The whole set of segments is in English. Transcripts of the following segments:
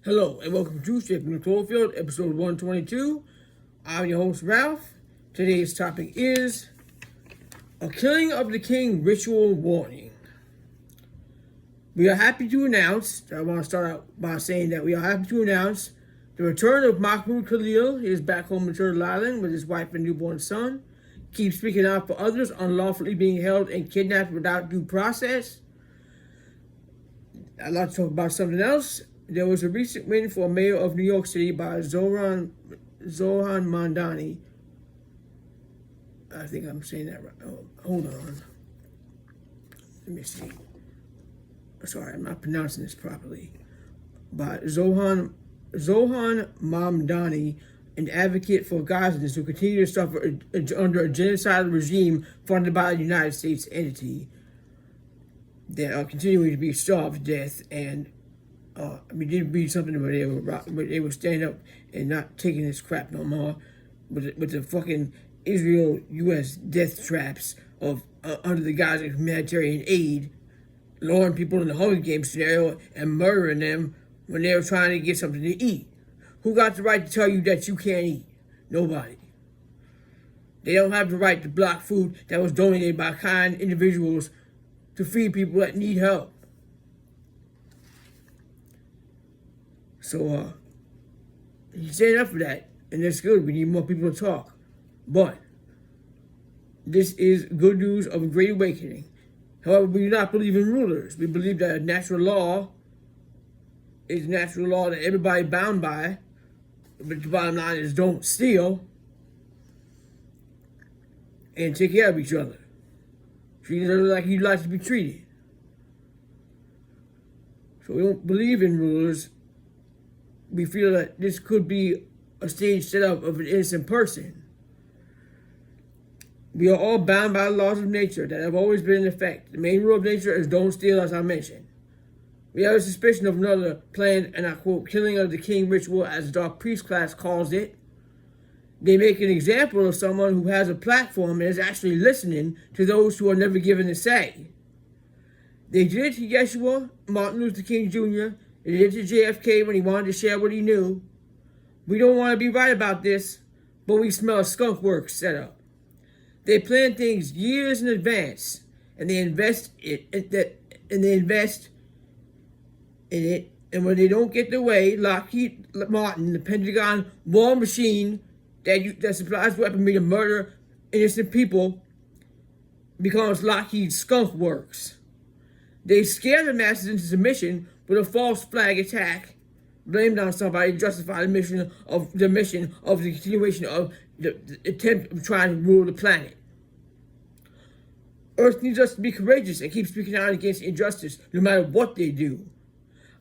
Hello and welcome to Shipping Cloverfield, episode 122. I'm your host, Ralph. Today's topic is a killing of the king ritual warning. We are happy to announce, I want to start out by saying that we are happy to announce the return of Mahmoud Khalil. He is back home in Turtle Island with his wife and newborn son. Keeps speaking out for others unlawfully being held and kidnapped without due process. I'd like to talk about something else. There was a recent win for mayor of New York City by Zohran Mamdani. I think I'm saying that right. Oh, hold on. Let me see. Sorry, I'm not pronouncing this properly. By Zohran Mamdani, an advocate for Gazans who continue to suffer under a genocidal regime funded by a United States entity that are continuing to be starved to death. And we did read something where they were standing up and not taking this crap no more with the fucking Israel-U.S. death traps of under the guise of humanitarian aid, luring people in the Hunger Games scenario and murdering them when they were trying to get something to eat. Who got the right to tell you that you can't eat? Nobody. They don't have the right to block food that was donated by kind individuals to feed people that need help. So, he's saying up for that, and that's good. We need more people to talk. But this is good news of a great awakening. However, we do not believe in rulers. We believe that a natural law is a natural law that everybody's bound by. But the bottom line is don't steal and take care of each other. Treat each other like you'd like to be treated. So we don't believe in rulers. We feel that this could be a stage setup of an innocent person. We are all bound by the laws of nature that have always been in effect. The main rule of nature is don't steal, as I mentioned. We have a suspicion of another planned, and I quote, killing of the king ritual, as the Dark Priest class calls it. They make an example of someone who has a platform and is actually listening to those who are never given a say. They did it to Yeshua, Martin Luther King Jr., they did it to JFK when he wanted to share what he knew. We don't want to be right about this, but we smell a skunk works setup. They plan things years in advance, and they invest in it. And when they don't get their way, Lockheed Martin, the Pentagon war machine that supplies weaponry to murder innocent people, becomes Lockheed Skunk Works. They scare the masses into submission with a false flag attack, blamed on somebody to justify the mission of the continuation of the attempt of trying to rule the planet. Earth needs us to be courageous and keep speaking out against injustice, no matter what they do.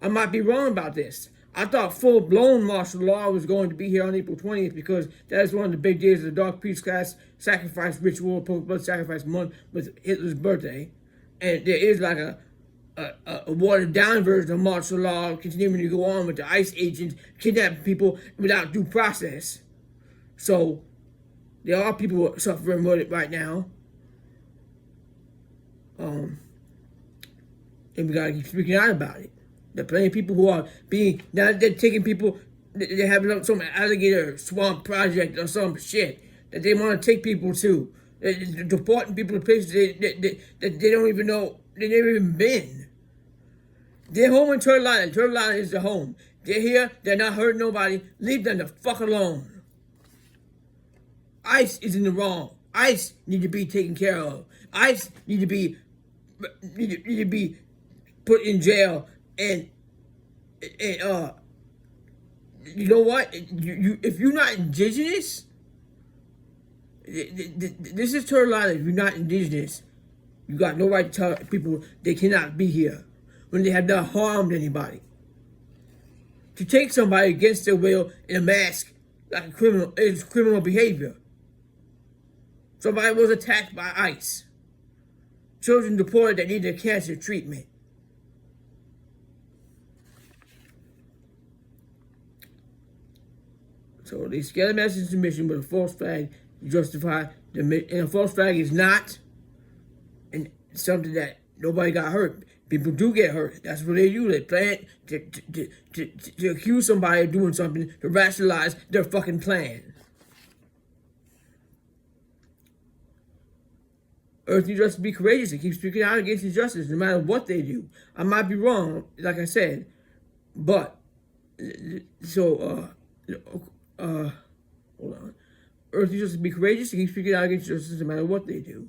I might be wrong about this. I thought full-blown martial law was going to be here on April 20th because that is one of the big days of the Dark Priest class sacrifice ritual, blood sacrifice month with Hitler's birthday. And there is like a watered-down version of martial law continuing to go on with the ICE agents kidnapping people without due process. So there are people suffering with it right now. And we gotta keep speaking out about it. There are plenty of people who are now they're taking people, they're having some alligator swamp project or some shit that they want to take people to. They're deporting people to places that they don't even know, they've never even been. They're home in Turtle Island. Turtle Island is their home. They're here, they're not hurting nobody. Leave them the fuck alone. ICE is in the wrong. ICE need to be taken care of. ICE need to be put in jail. And you know what? If you're not indigenous, this is Turtle Island. If you're not indigenous, you got no right to tell people they cannot be here when they have not harmed anybody. To take somebody against their will in a mask like a criminal is criminal behavior. Somebody was attacked by ICE. Children deported that needed cancer treatment. So they scare the mass into submission with a false flag to justify the mission. And a false flag is not something that nobody got hurt. People do get hurt. That's what they do. They plan to accuse somebody of doing something to rationalize their fucking plan. Earth needs us to be courageous and keep speaking out against injustice no matter what they do. I might be wrong, like I said, but hold on. Earth needs us to be courageous and keep speaking out against injustice no matter what they do.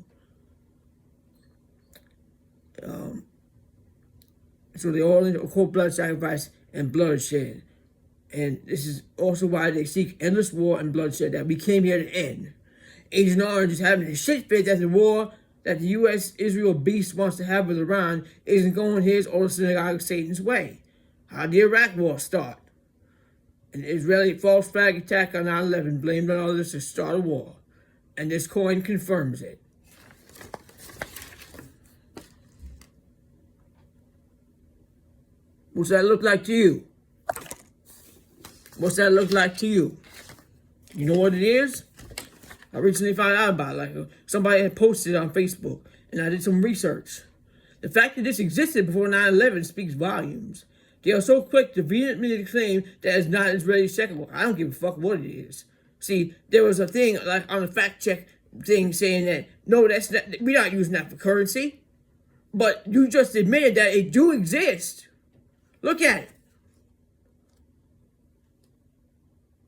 So they all in cold blood sacrifice and bloodshed. And this is also why they seek endless war and bloodshed that we came here to end. Agent Orange is having a shit fit that the war that the U.S.-Israel beast wants to have with Iran isn't going his or the synagogue of Satan's way. How'd the Iraq war start? An Israeli false flag attack on 9/11 blamed on others to start a war. And this coin confirms it. What's that look like to you? What's that look like to you? You know what it is? I recently found out about it. Like somebody had posted it on Facebook, and I did some research. The fact that this existed before 9/11 speaks volumes. They are so quick to vehemently claim that it's not Israeli checkable. I don't give a fuck what it is. See, there was a thing like on the fact check thing saying that no, that's not. We're not using that for currency. But you just admitted that it do exist. Look at it.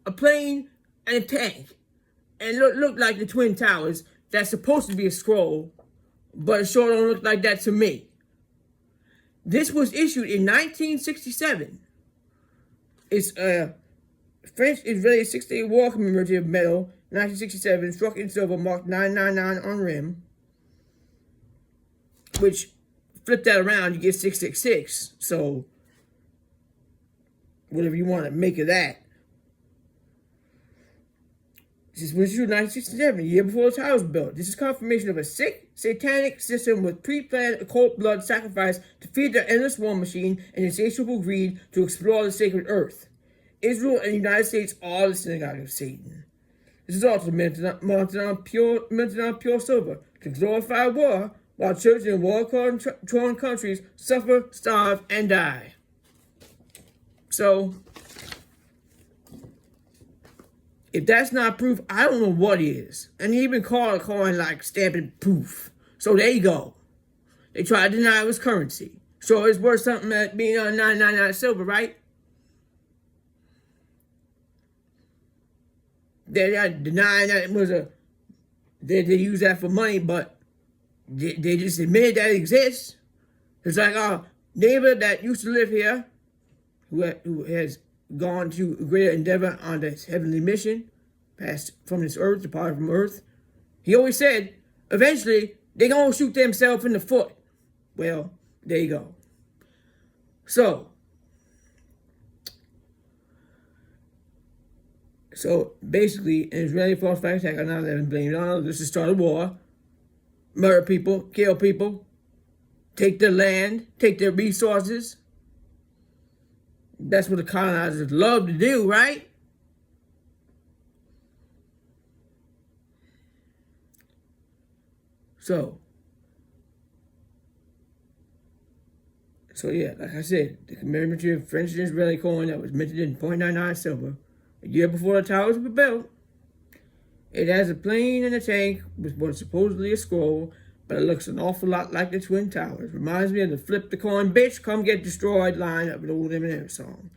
A plane and a tank. And look like the Twin Towers. That's supposed to be a scroll, but it sure don't look like that to me. This was issued in 1967. It's a French-Israeli Six-Day War commemorative medal, 1967, struck in silver, marked 999 on rim, which, flip that around, you get 666. So, whatever you want to make of that. This was issued in 1967, a year before the tower was built. This is confirmation of a sick, satanic system with pre-planned occult blood sacrifice to feed their endless war machine and insatiable greed to explore the sacred earth. Israel and the United States are the synagogue of Satan. This is also mounted on pure silver to glorify war, while children in war-torn countries suffer, starve, and die. So, if that's not proof, I don't know what is. And he even called a coin like stamping proof. So there you go. They tried to deny it was currency. So it's worth something at being on 999 silver, right? They're not denying that it was they use that for money, but they just admitted that it exists. It's like our neighbor that used to live here, who has gone to a greater endeavor on this heavenly mission, passed from this earth, departed from earth. He always said, eventually, they're going to shoot themselves in the foot. Well, there you go. So basically, an Israeli false flag attack on 9/11 blamed on others to start a war, murder people, kill people, take their land, take their resources. That's what the colonizers love to do, right? So yeah, like I said, the commemorative French and Israeli coin that was minted in .99 silver a year before the towers were built. It has a plane and a tank with what is supposedly a scroll, but it looks an awful lot like the Twin Towers. Reminds me of the flip the coin, bitch, come get destroyed line of an old Eminem song.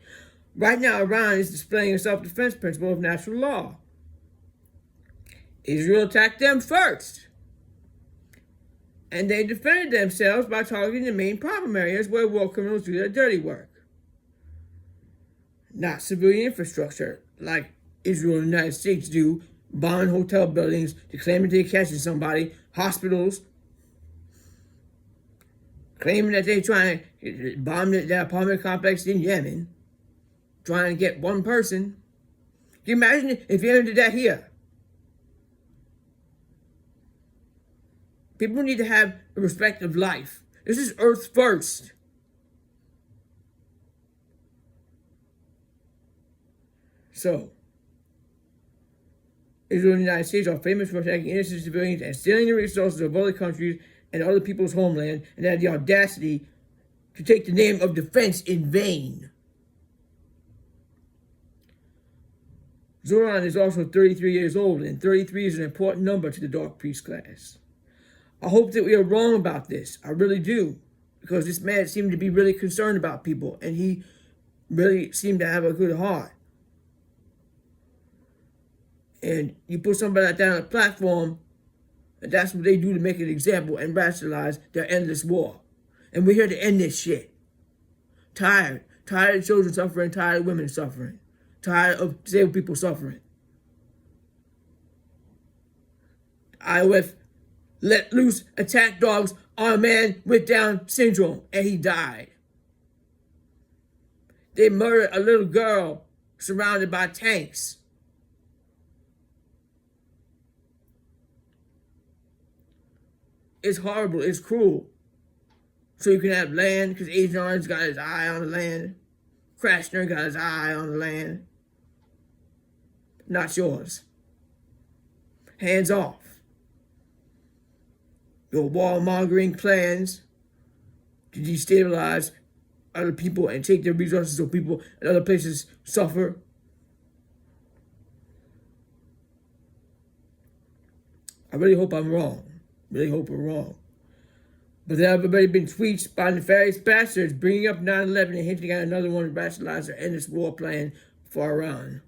Right now, Iran is displaying a self-defense principle of natural law. Israel attacked them first. And they defended themselves by targeting the main problem areas where war criminals do their dirty work. Not civilian infrastructure, like Israel and the United States do, bombing hotel buildings, claiming they're catching somebody, hospitals, claiming that they're trying to bomb their apartment complex in Yemen, trying to get one person. Can you imagine if you ever did that here? People need to have a respect of life. This is Earth first. So, Israel and the United States are famous for attacking innocent civilians and stealing the resources of other countries and other people's homeland, and they have the audacity to take the name of defense in vain. Zoran is also 33 years old, and 33 is an important number to the Dark Priest class. I hope that we are wrong about this. I really do. Because this man seemed to be really concerned about people, and he really seemed to have a good heart. And you put somebody like that on a platform, and that's what they do to make an example and rationalize their endless war. And we're here to end this shit. Tired. Tired of children suffering, tired of women suffering. Tired of disabled people suffering. IOF let loose attack dogs on a man with Down syndrome, and he died. They murdered a little girl surrounded by tanks. It's horrible, it's cruel. So you can have land, because Agent Orange got his eye on the land. Krasner got his eye on the land. Not yours. Hands off. Your warmongering plans to destabilize other people and take their resources so people in other places suffer. I really hope I'm wrong. Really hope I'm wrong. But there have already been tweets by nefarious bastards bringing up 9/11 and hinting at another one to rationalize their endless war plan for Iran.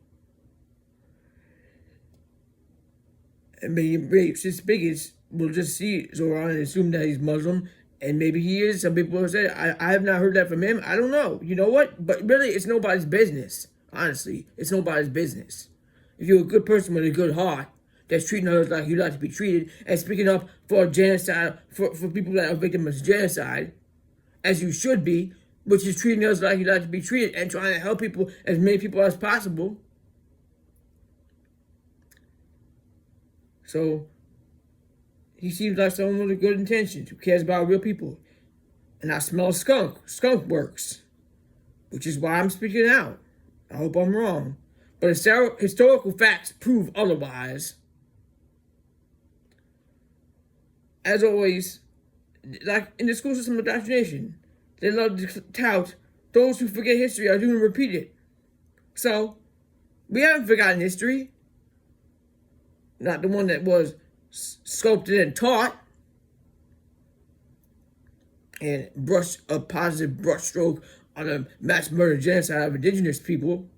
And maybe racist bigots will just see Zoran and assume that he's Muslim, and maybe he is. Some people have said, I have not heard that from him. I don't know. You know what? But really, it's nobody's business. Honestly, it's nobody's business. If you're a good person with a good heart, that's treating others like you'd like to be treated, and speaking up for genocide, for people that are victims of genocide, as you should be, which is treating others like you'd like to be treated, and trying to help people, as many people as possible. So, he seems like someone with a good intention, who cares about real people. And I smell skunk. Skunk works. Which is why I'm speaking out. I hope I'm wrong. But historical facts prove otherwise. As always, like in the school system of indoctrination, they love to tout those who forget history are doomed to repeat it. So, we haven't forgotten history. Not the one that was sculpted and taught and brush a positive brushstroke on the mass murder genocide of indigenous people.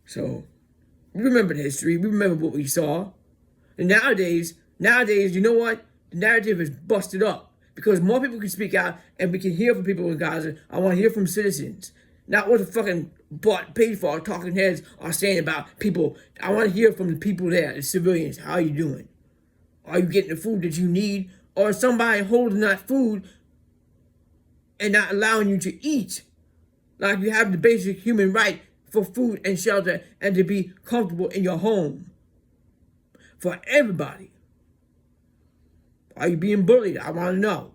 So, we remember the history. We remember what we saw. And nowadays, you know what? The narrative is busted up because more people can speak out and we can hear from people in Gaza. I want to hear from citizens. Not what the fucking paid for talking heads are saying about people. I want to hear from the people there, the civilians. How are you doing? Are you getting the food that you need? Or is somebody holding that food and not allowing you to eat? Like you have the basic human right for food and shelter and to be comfortable in your home. For everybody. Are you being bullied? I want to know.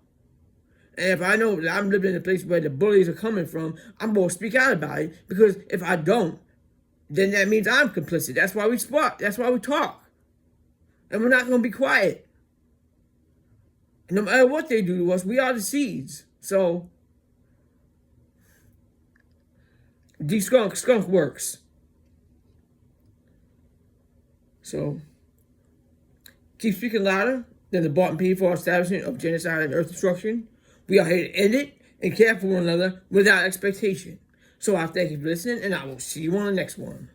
And if I know that I'm living in a place where the bullies are coming from, I'm going to speak out about it. Because if I don't, then that means I'm complicit. That's why we spark. That's why we talk. And we're not going to be quiet. And no matter what they do to us, we are the seeds. So, skunk works. So, keep speaking louder than the bought and paid for establishment of genocide and earth destruction. We are here to end it and care for one another without expectation. So I thank you for listening, and I will see you on the next one.